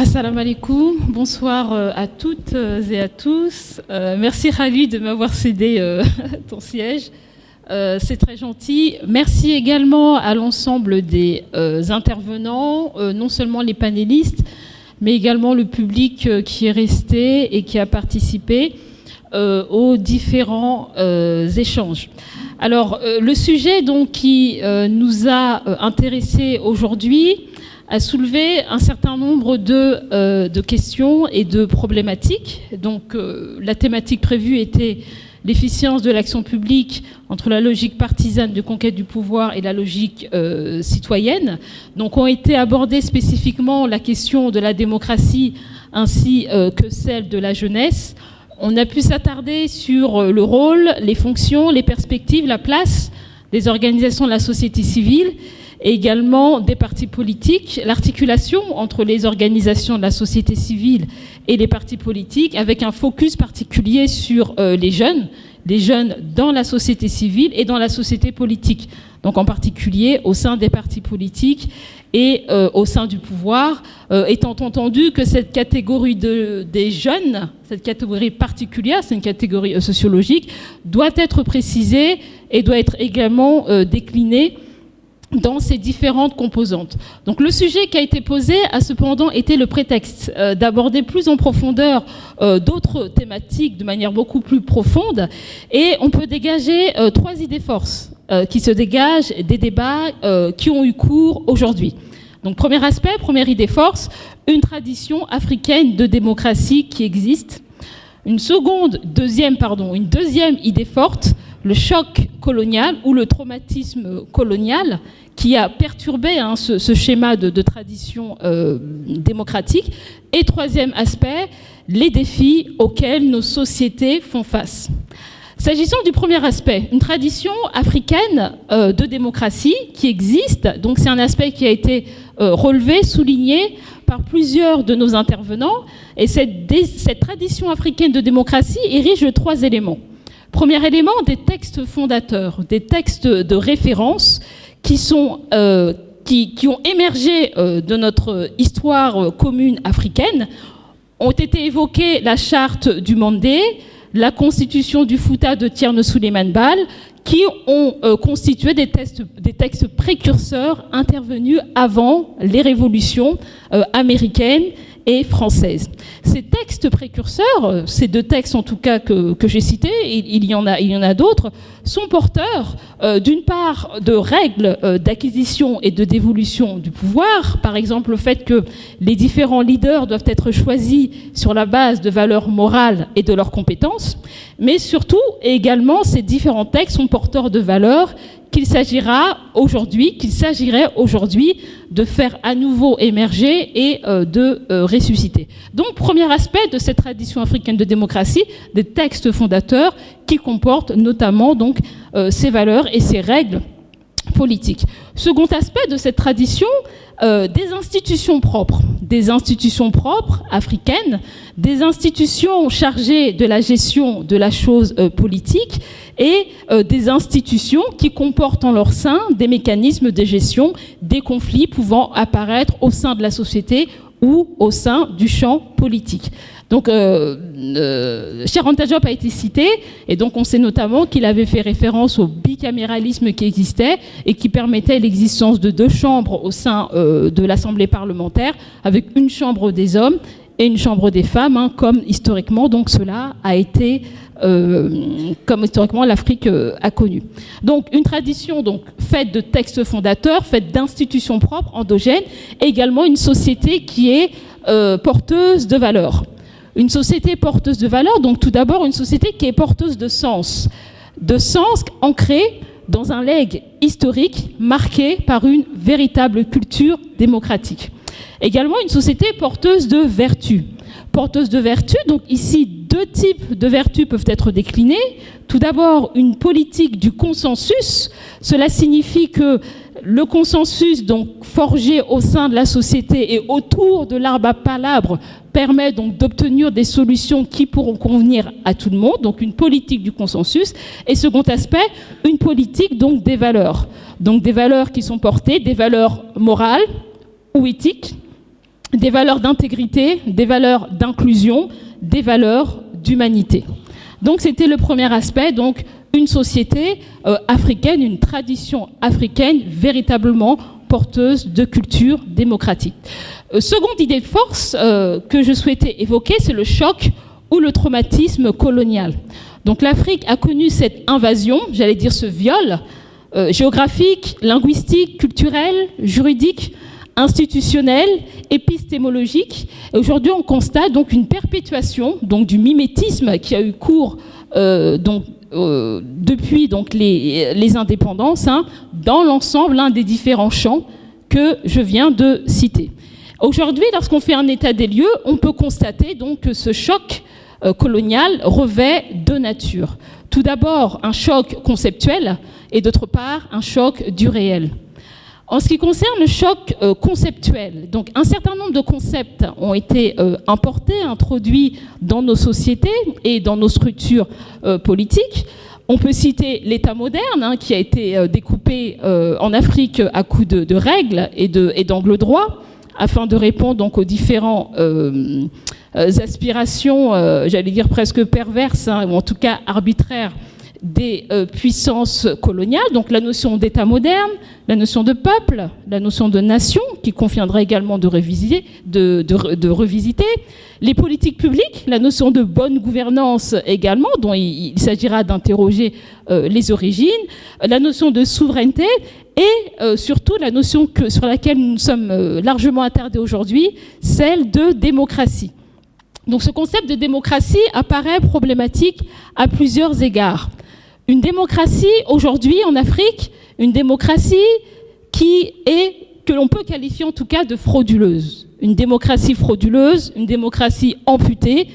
Assalamu alaikum, bonsoir à toutes et à tous. Merci Khalid de m'avoir cédé ton siège. C'est très gentil. Merci également à l'ensemble des intervenants, non seulement les panélistes, mais également le public qui est resté et qui a participé aux différents échanges. Alors, le sujet donc, qui nous a intéressés aujourd'hui a soulevé un certain nombre de questions et de problématiques. Donc, la thématique prévue était l'efficience de l'action publique entre la logique partisane de conquête du pouvoir et la logique citoyenne. Donc, ont été abordées spécifiquement la question de la démocratie ainsi que celle de la jeunesse. On a pu s'attarder sur le rôle, les fonctions, les perspectives, la place des organisations de la société civile et également des partis politiques, l'articulation entre les organisations de la société civile et les partis politiques, avec un focus particulier sur les jeunes dans la société civile et dans la société politique. Donc en particulier au sein des partis politiques et au sein du pouvoir, étant entendu que cette catégorie des jeunes, cette catégorie particulière, c'est une catégorie sociologique, doit être précisée et doit être également déclinée dans ces différentes composantes. Donc le sujet qui a été posé a cependant été le prétexte d'aborder plus en profondeur d'autres thématiques de manière beaucoup plus profonde, et on peut dégager trois idées forces qui se dégagent des débats qui ont eu cours aujourd'hui. Donc premier aspect, première idée force, une tradition africaine de démocratie qui existe. Une deuxième idée forte, le choc colonial ou le traumatisme colonial qui a perturbé ce schéma de tradition démocratique. Et troisième aspect, les défis auxquels nos sociétés font face. S'agissant du premier aspect, une tradition africaine de démocratie qui existe, donc c'est un aspect qui a été relevé, souligné par plusieurs de nos intervenants, et cette tradition africaine de démocratie est riche de trois éléments. Premier élément, des textes fondateurs, des textes de référence qui ont émergé de notre histoire commune africaine. Ont été évoqués la charte du Mandé, la constitution du Fouta de Thierno Souleymane Baal, qui ont constitué des textes précurseurs intervenus avant les révolutions américaines et françaises. Ces textes précurseurs, ces deux textes en tout cas que j'ai cités, il y en a d'autres, sont porteurs d'une part de règles d'acquisition et de dévolution du pouvoir, par exemple le fait que les différents leaders doivent être choisis sur la base de valeurs morales et de leurs compétences, mais surtout et également ces différents textes sont porteurs de valeurs qu'il s'agirait aujourd'hui de faire à nouveau émerger et de ressusciter. Donc, premier aspect de cette tradition africaine de démocratie, des textes fondateurs qui comportent notamment donc ces valeurs et ces règles politiques. Second aspect de cette tradition, des institutions propres africaines, des institutions chargées de la gestion de la chose politique et des institutions qui comportent en leur sein des mécanismes de gestion des conflits pouvant apparaître au sein de la société ou au sein du champ politique. Donc, Cheikh Anta Diop a été cité, et donc on sait notamment qu'il avait fait référence au bicaméralisme qui existait et qui permettait l'existence de deux chambres au sein de l'Assemblée parlementaire, avec une chambre des hommes et une chambre des femmes, comme historiquement, donc cela a été, comme historiquement l'Afrique a connu. Donc une tradition donc faite de textes fondateurs, faite d'institutions propres, endogènes, et également une société qui est porteuse de valeurs. Une société porteuse de valeurs, donc tout d'abord une société qui est porteuse de sens ancré dans un legs historique marqué par une véritable culture démocratique. Également une société porteuse de vertus. Donc ici, deux types de vertus peuvent être déclinées. Tout d'abord, une politique du consensus. Cela signifie que le consensus, donc forgé au sein de la société et autour de l'arbre à palabres, permet donc d'obtenir des solutions qui pourront convenir à tout le monde. Donc une politique du consensus. Et second aspect, une politique donc des valeurs. Donc des valeurs qui sont portées, des valeurs morales ou éthiques, des valeurs d'intégrité, des valeurs d'inclusion, des valeurs d'humanité. Donc c'était le premier aspect, donc une société africaine, une tradition africaine véritablement porteuse de culture démocratique. Seconde idée de force que je souhaitais évoquer, c'est le choc ou le traumatisme colonial. Donc l'Afrique a connu cette invasion, j'allais dire ce viol, géographique, linguistique, culturel, juridique, institutionnel, épistémologique. Et aujourd'hui, on constate donc une perpétuation donc, du mimétisme qui a eu cours depuis donc, les indépendances dans l'ensemble des différents champs que je viens de citer. Aujourd'hui, lorsqu'on fait un état des lieux, on peut constater donc, que ce choc colonial revêt deux natures. Tout d'abord, un choc conceptuel et d'autre part, un choc du réel. En ce qui concerne le choc conceptuel, donc un certain nombre de concepts ont été importés, introduits dans nos sociétés et dans nos structures politiques. On peut citer l'État moderne, qui a été découpé en Afrique à coups de règles et d'angles droits, afin de répondre donc aux différents aspirations, j'allais dire presque perverses, ou en tout cas arbitraires, des puissances coloniales, donc la notion d'État moderne, la notion de peuple, la notion de nation, qui conviendrait également de revisiter, les politiques publiques, la notion de bonne gouvernance également, dont il s'agira d'interroger les origines, la notion de souveraineté et surtout la notion sur laquelle nous sommes largement attardés aujourd'hui, celle de démocratie. Donc ce concept de démocratie apparaît problématique à plusieurs égards. Une démocratie aujourd'hui en Afrique, une démocratie que l'on peut qualifier en tout cas de frauduleuse. Une démocratie frauduleuse, une démocratie amputée,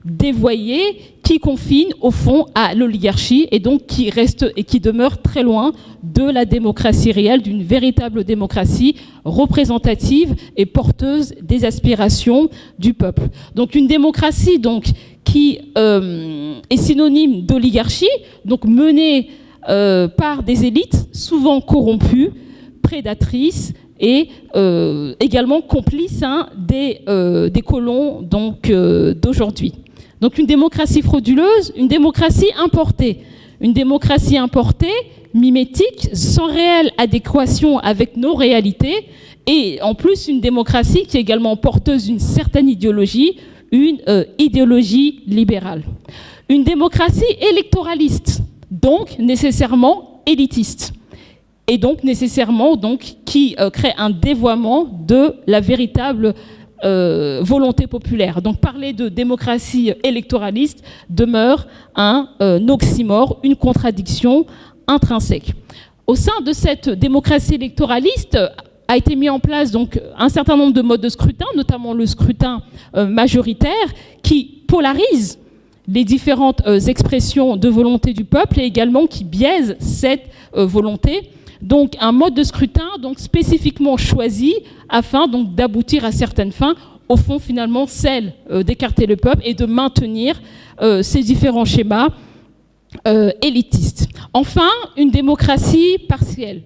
dévoyée, qui confine au fond à l'oligarchie et donc qui reste et qui demeure très loin de la démocratie réelle, d'une véritable démocratie représentative et porteuse des aspirations du peuple. Donc une démocratie donc qui est synonyme d'oligarchie, donc menée par des élites souvent corrompues, prédatrices et également complices des colons donc d'aujourd'hui. Donc une démocratie frauduleuse, une démocratie importée, mimétique, sans réelle adéquation avec nos réalités, et en plus une démocratie qui est également porteuse d'une certaine idéologie, une idéologie libérale. Une démocratie électoraliste, donc nécessairement élitiste, et donc nécessairement qui crée un dévoiement de la véritable volonté populaire. Donc parler de démocratie électoraliste demeure un oxymore, une contradiction intrinsèque. Au sein de cette démocratie électoraliste a été mis en place donc un certain nombre de modes de scrutin, notamment le scrutin majoritaire, qui polarise les différentes expressions de volonté du peuple et également qui biaise cette volonté. Donc un mode de scrutin donc spécifiquement choisi afin donc d'aboutir à certaines fins, au fond finalement celle d'écarter le peuple et de maintenir ces différents schémas élitistes. Enfin, une démocratie partielle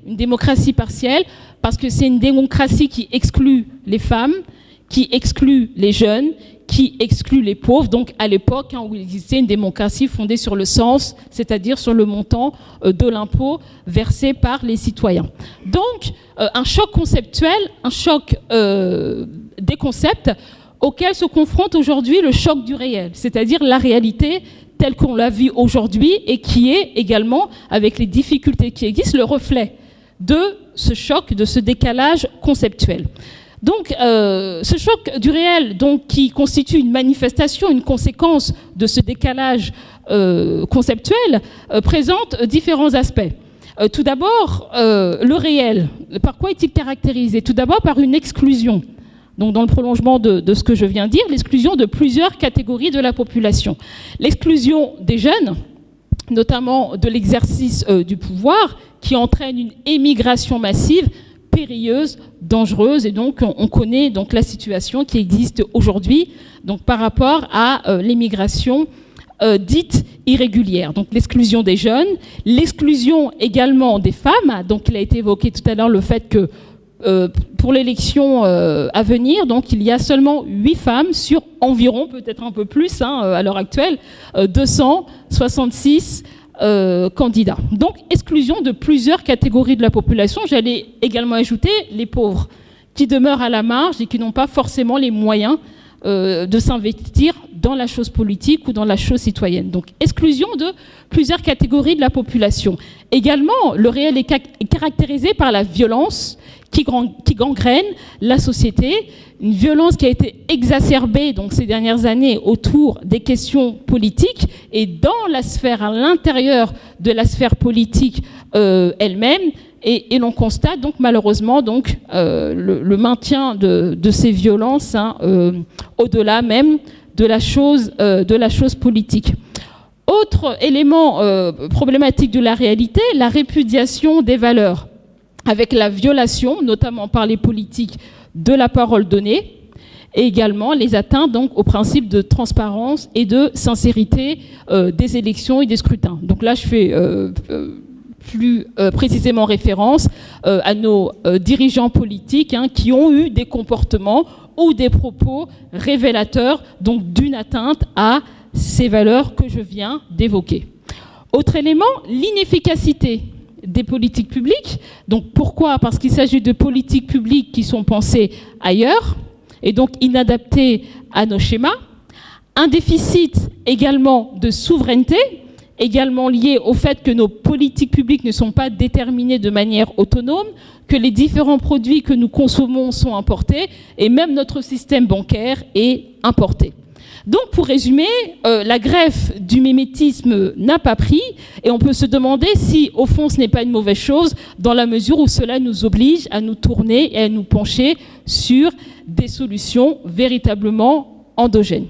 parce que c'est une démocratie qui exclut les femmes, qui exclut les jeunes, qui exclut les pauvres, donc à l'époque où il existait une démocratie fondée sur le sens, c'est-à-dire sur le montant de l'impôt versé par les citoyens. Donc, un choc conceptuel, un choc des concepts auquel se confronte aujourd'hui le choc du réel, c'est-à-dire la réalité telle qu'on la vit aujourd'hui et qui est également, avec les difficultés qui existent, le reflet de ce choc, de ce décalage conceptuel. Donc, ce choc du réel, donc, qui constitue une manifestation, une conséquence de ce décalage conceptuel, présente différents aspects. Tout d'abord, le réel. Par quoi est-il caractérisé? Tout d'abord par une exclusion. Donc, dans le prolongement de ce que je viens de dire, l'exclusion de plusieurs catégories de la population. L'exclusion des jeunes, notamment de l'exercice du pouvoir, qui entraîne une émigration massive, périlleuse, dangereuse, et donc on connaît donc la situation qui existe aujourd'hui donc par rapport à l'immigration dite irrégulière. Donc l'exclusion des jeunes, l'exclusion également des femmes. Donc il a été évoqué tout à l'heure le fait que pour l'élection à venir, donc il y a seulement 8 femmes sur environ, peut-être un peu plus à l'heure actuelle, 266 candidats. Donc exclusion de plusieurs catégories de la population. J'allais également ajouter les pauvres, qui demeurent à la marge et qui n'ont pas forcément les moyens de s'investir dans la chose politique ou dans la chose citoyenne. Donc, exclusion de plusieurs catégories de la population. Également, le réel est caractérisé par la violence qui gangrène la société, une violence qui a été exacerbée donc, ces dernières années autour des questions politiques et dans la sphère, à l'intérieur de la sphère politique elle-même. Et l'on constate donc malheureusement donc, le maintien de ces violences au-delà même de la chose politique. Autre élément problématique de la réalité, la répudiation des valeurs, avec la violation, notamment par les politiques, de la parole donnée, et également les atteintes donc, au principe de transparence et de sincérité des élections et des scrutins. Donc là, je fais plus précisément référence à nos dirigeants politiques qui ont eu des comportements ou des propos révélateurs donc d'une atteinte à ces valeurs que je viens d'évoquer. Autre élément, l'inefficacité des politiques publiques. Donc pourquoi ? Parce qu'il s'agit de politiques publiques qui sont pensées ailleurs et donc inadaptées à nos schémas. Un déficit également de souveraineté, également lié au fait que nos politiques publiques ne sont pas déterminées de manière autonome, que les différents produits que nous consommons sont importés et même notre système bancaire est importé. Donc, pour résumer, la greffe du mimétisme n'a pas pris et on peut se demander si, au fond, ce n'est pas une mauvaise chose dans la mesure où cela nous oblige à nous tourner et à nous pencher sur des solutions véritablement endogènes.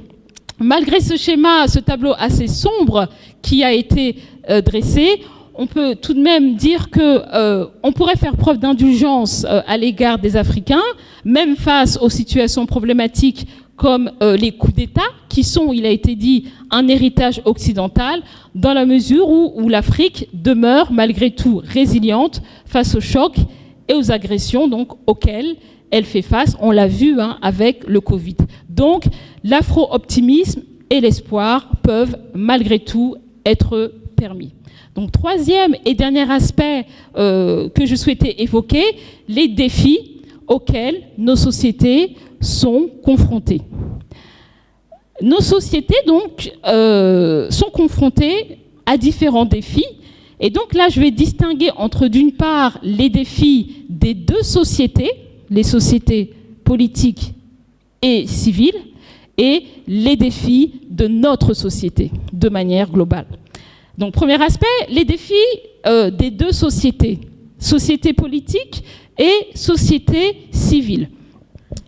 Malgré ce schéma, ce tableau assez sombre qui a été dressé, on peut tout de même dire qu'on pourrait faire preuve d'indulgence à l'égard des Africains, même face aux situations problématiques comme les coups d'État, qui sont, il a été dit, un héritage occidental, dans la mesure où l'Afrique demeure malgré tout résiliente face aux chocs et aux agressions donc, auxquelles elle fait face. On l'a vu avec le Covid. Donc, l'afro-optimisme et l'espoir peuvent malgré tout être permis. Donc, troisième et dernier aspect que je souhaitais évoquer, les défis auxquels nos sociétés sont confrontées. Nos sociétés, donc, sont confrontées à différents défis. Et donc là, je vais distinguer entre, d'une part, les défis des deux sociétés, les sociétés politiques et civiles, et les défis de notre société, de manière globale. Donc, premier aspect, les défis des deux sociétés, société politique et société civile.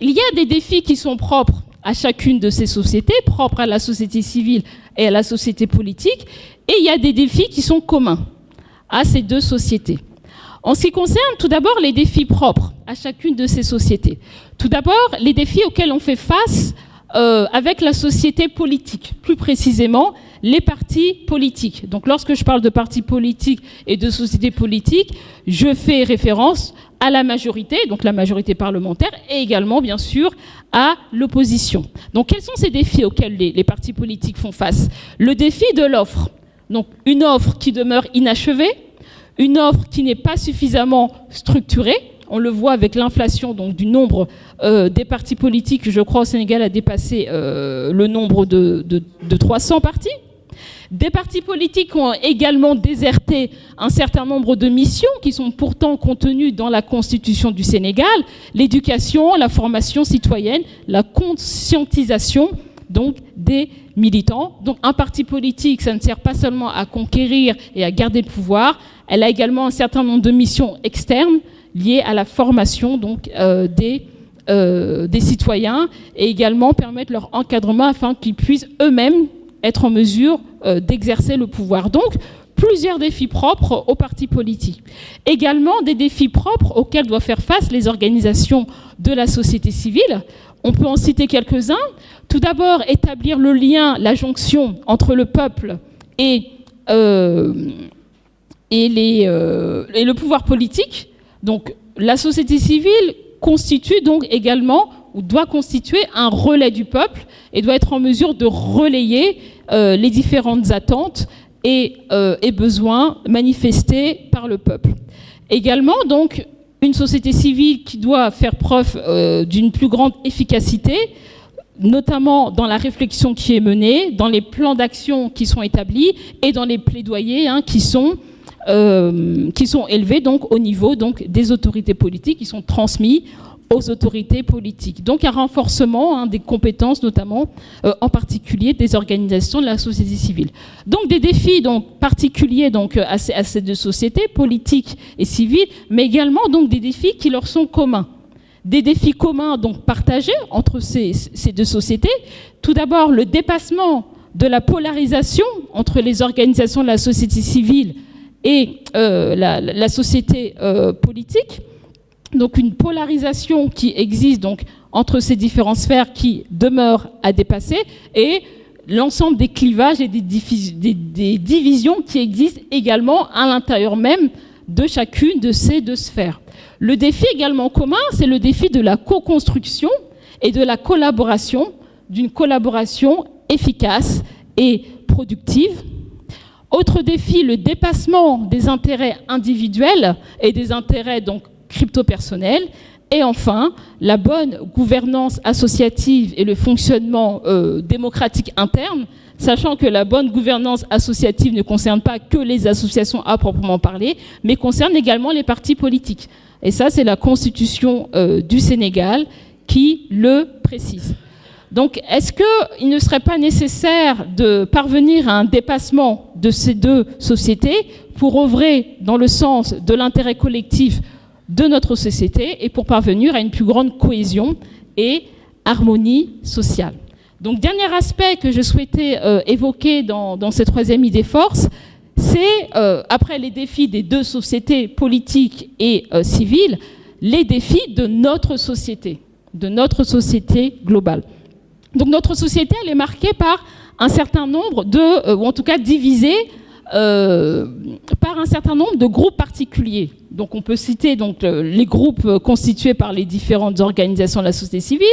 Il y a des défis qui sont propres à chacune de ces sociétés, propres à la société civile et à la société politique, et il y a des défis qui sont communs à ces deux sociétés. En ce qui concerne tout d'abord les défis propres à chacune de ces sociétés. Tout d'abord, les défis auxquels on fait face avec la société politique, plus précisément les partis politiques. Donc lorsque je parle de partis politiques et de sociétés politiques, je fais référence à la majorité, donc la majorité parlementaire, et également, bien sûr, à l'opposition. Donc quels sont ces défis auxquels les partis politiques font face ? Le défi de l'offre. Donc une offre qui demeure inachevée, une offre qui n'est pas suffisamment structurée. On le voit avec l'inflation donc, du nombre des partis politiques, je crois au Sénégal a dépassé le nombre de 300 partis. Des partis politiques ont également déserté un certain nombre de missions qui sont pourtant contenues dans la Constitution du Sénégal, l'éducation, la formation citoyenne, la conscientisation donc, des militants. Donc un parti politique, ça ne sert pas seulement à conquérir et à garder le pouvoir, elle a également un certain nombre de missions externes liées à la formation donc, des citoyens et également permettre leur encadrement afin qu'ils puissent eux-mêmes être en mesure d'exercer le pouvoir. Donc, plusieurs défis propres aux partis politiques. Également, des défis propres auxquels doivent faire face les organisations de la société civile. On peut en citer quelques-uns. Tout d'abord, établir le lien, la jonction entre le peuple et le pouvoir politique. Donc, la société civile constitue donc également, ou doit constituer un relais du peuple et doit être en mesure de relayer les différentes attentes et besoins manifestés par le peuple. Également, donc, une société civile qui doit faire preuve d'une plus grande efficacité, notamment dans la réflexion qui est menée, dans les plans d'action qui sont établis et dans les plaidoyers qui sont élevés donc, au niveau donc, des autorités politiques, qui sont transmis aux autorités politiques. Donc un renforcement des compétences, notamment en particulier des organisations de la société civile. Donc des défis donc, particuliers donc, à ces deux sociétés, politiques et civiles, mais également donc, des défis qui leur sont communs. Des défis communs donc, partagés entre ces deux sociétés. Tout d'abord, le dépassement de la polarisation entre les organisations de la société civile et la société politique. Donc une polarisation qui existe donc, entre ces différentes sphères qui demeurent à dépasser et l'ensemble des clivages et des divisions qui existent également à l'intérieur même de chacune de ces deux sphères. Le défi également commun, c'est le défi de la co-construction et de la collaboration, d'une collaboration efficace et productive. Autre défi, le dépassement des intérêts individuels et des intérêts donc crypto-personnels. Et enfin, la bonne gouvernance associative et le fonctionnement démocratique interne, sachant que la bonne gouvernance associative ne concerne pas que les associations à proprement parler, mais concerne également les partis politiques. Et ça, c'est la Constitution du Sénégal qui le précise. Donc, est-ce qu'il ne serait pas nécessaire de parvenir à un dépassement de ces deux sociétés pour œuvrer dans le sens de l'intérêt collectif de notre société et pour parvenir à une plus grande cohésion et harmonie sociale? Donc, dernier aspect que je souhaitais évoquer dans cette troisième idée force, c'est, après les défis des deux sociétés politiques et civiles, les défis de notre société globale. Donc, notre société, elle est marquée par un certain nombre ou en tout cas divisée par un certain nombre de groupes particuliers. Donc on peut citer donc, les groupes constitués par les différentes organisations de la société civile,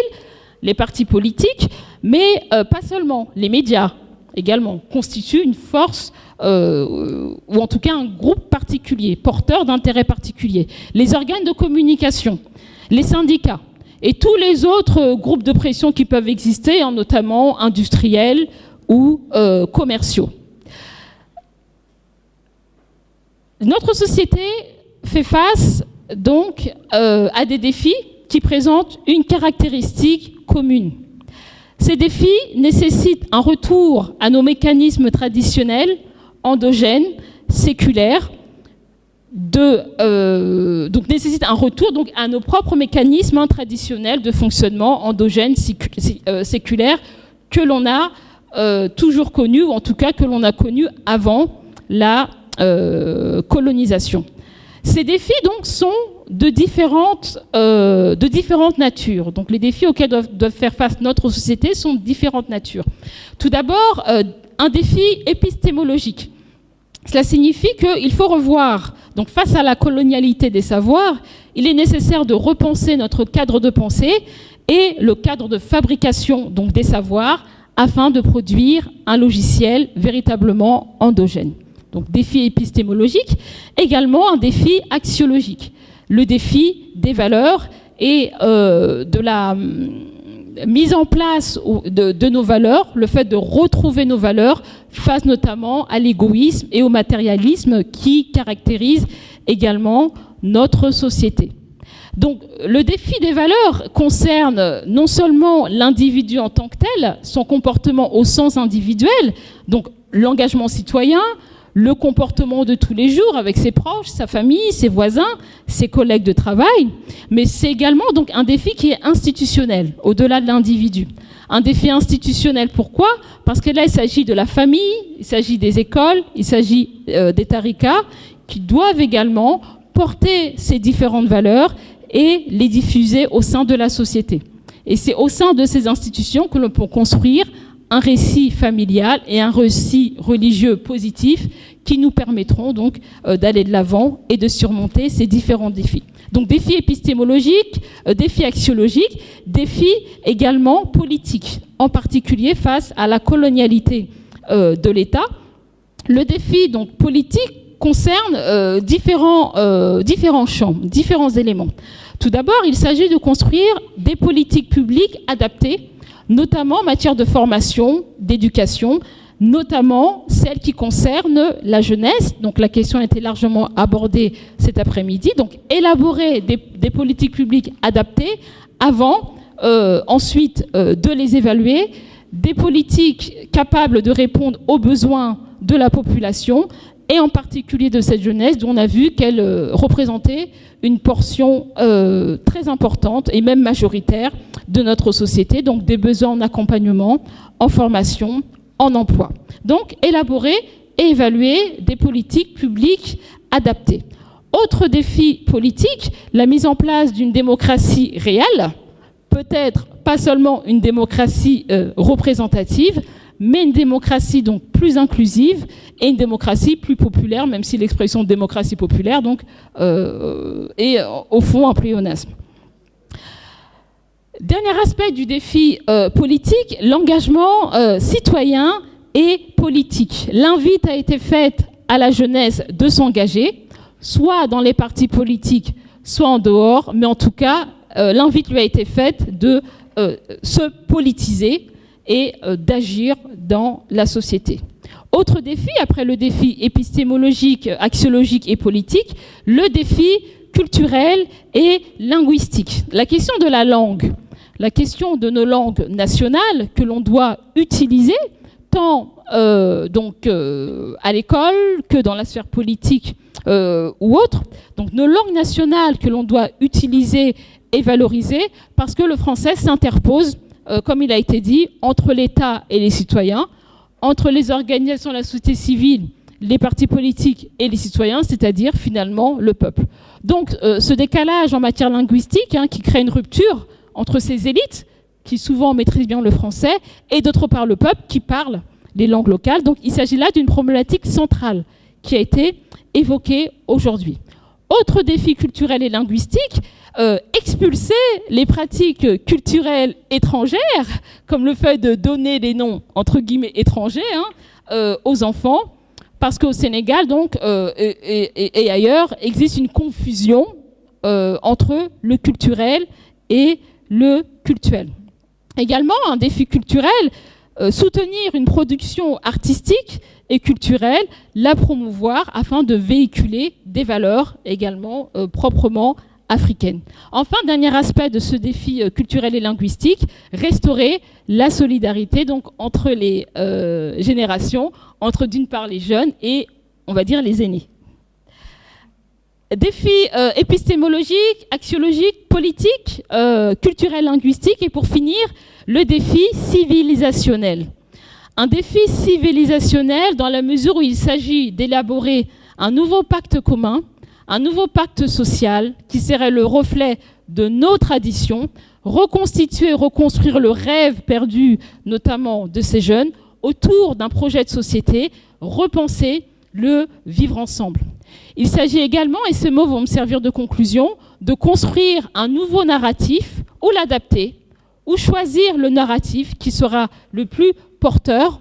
les partis politiques, mais pas seulement. Les médias également constituent une force, ou en tout cas un groupe particulier, porteur d'intérêts particuliers. Les organes de communication, les syndicats et tous les autres groupes de pression qui peuvent exister, notamment industriels ou commerciaux. Notre société fait face donc à des défis qui présentent une caractéristique commune. Ces défis nécessitent un retour à nos mécanismes traditionnels, endogènes, séculaires, donc nécessitent un retour donc, à nos propres mécanismes traditionnels de fonctionnement endogènes, séculaires, que l'on a toujours connus, ou en tout cas que l'on a connus avant la colonisation. Ces défis donc sont de différentes natures. Donc les défis auxquels doivent faire face notre société sont de différentes natures. Tout d'abord, un défi épistémologique. Cela signifie qu'il faut revoir, donc face à la colonialité des savoirs, il est nécessaire de repenser notre cadre de pensée et le cadre de fabrication donc des savoirs afin de produire un logiciel véritablement endogène. Donc défi épistémologique, également un défi axiologique, le défi des valeurs et de la mise en place de nos valeurs, le fait de retrouver nos valeurs face notamment à l'égoïsme et au matérialisme qui caractérisent également notre société. Donc le défi des valeurs concerne non seulement l'individu en tant que tel, son comportement au sens individuel, donc l'engagement citoyen, le comportement de tous les jours avec ses proches, sa famille, ses voisins, ses collègues de travail, mais c'est également donc un défi qui est institutionnel, au-delà de l'individu. Un défi institutionnel, pourquoi ? Parce que là, il s'agit de la famille, il s'agit des écoles, il s'agit des tarikas, qui doivent également porter ces différentes valeurs et les diffuser au sein de la société. Et c'est au sein de ces institutions que l'on peut construire un récit familial et un récit religieux positif qui nous permettront donc d'aller de l'avant et de surmonter ces différents défis. Donc défis épistémologiques, défis axiologiques, défis également politiques, en particulier face à la colonialité de l'État. Le défi donc politique concerne différents champs, différents éléments. Tout d'abord, il s'agit de construire des politiques publiques adaptées, notamment en matière de formation, d'éducation, notamment celles qui concernent la jeunesse. Donc la question a été largement abordée cet après-midi. Donc élaborer des politiques publiques adaptées avant, ensuite de les évaluer, des politiques capables de répondre aux besoins de la population et en particulier de cette jeunesse dont on a vu qu'elle représentait une portion très importante et même majoritaire de notre société, donc des besoins en accompagnement, en formation, en emploi. Donc élaborer et évaluer des politiques publiques adaptées. Autre défi politique, la mise en place d'une démocratie réelle, peut-être pas seulement une démocratie représentative, mais une démocratie donc plus inclusive et une démocratie plus populaire, même si l'expression démocratie populaire donc, est au fond un pléonasme. Dernier aspect du défi politique, l'engagement citoyen et politique. L'invite a été faite à la jeunesse de s'engager, soit dans les partis politiques, soit en dehors, mais en tout cas, l'invite lui a été faite de se politiser et d'agir dans la société. Autre défi, après le défi épistémologique, axiologique et politique, le défi culturel et linguistique. La question de la langue, la question de nos langues nationales que l'on doit utiliser, tant à l'école que dans la sphère politique ou autre. Donc nos langues nationales que l'on doit utiliser et valoriser parce que le français s'interpose, comme il a été dit, entre l'État et les citoyens, entre les organisations de la société civile, les partis politiques et les citoyens, c'est-à-dire finalement le peuple. Donc ce décalage en matière linguistique qui crée une rupture entre ces élites qui souvent maîtrisent bien le français et d'autre part le peuple qui parle les langues locales. Donc il s'agit là d'une problématique centrale qui a été évoquée aujourd'hui. Autre défi culturel et linguistique, expulser les pratiques culturelles étrangères, comme le fait de donner des noms entre guillemets étrangers aux enfants, parce qu'au Sénégal donc et ailleurs existe une confusion entre le culturel et le cultuel. Également un défi culturel, soutenir une production artistique et culturelle, la promouvoir afin de véhiculer des valeurs également proprement africaines. Enfin, dernier aspect de ce défi culturel et linguistique, restaurer la solidarité donc entre les générations, entre d'une part les jeunes et on va dire les aînés. Défis épistémologiques, axiologiques, politiques, culturels, linguistiques et pour finir, le défi civilisationnel. Un défi civilisationnel dans la mesure où il s'agit d'élaborer un nouveau pacte commun, un nouveau pacte social qui serait le reflet de nos traditions, reconstituer, reconstruire le rêve perdu notamment de ces jeunes autour d'un projet de société, repenser le vivre ensemble. Il s'agit également, et ces mots vont me servir de conclusion, de construire un nouveau narratif ou l'adapter, ou choisir le narratif qui sera le plus porteur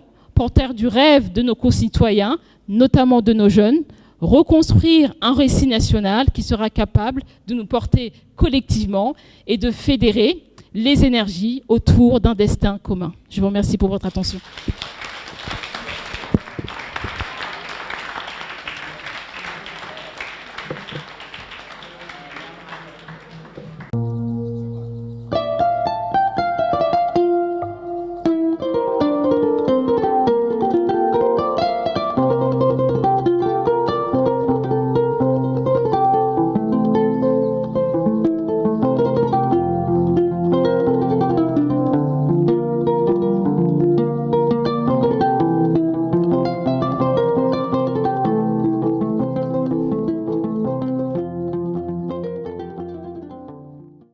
du rêve de nos concitoyens, notamment de nos jeunes, reconstruire un récit national qui sera capable de nous porter collectivement et de fédérer les énergies autour d'un destin commun. Je vous remercie pour votre attention.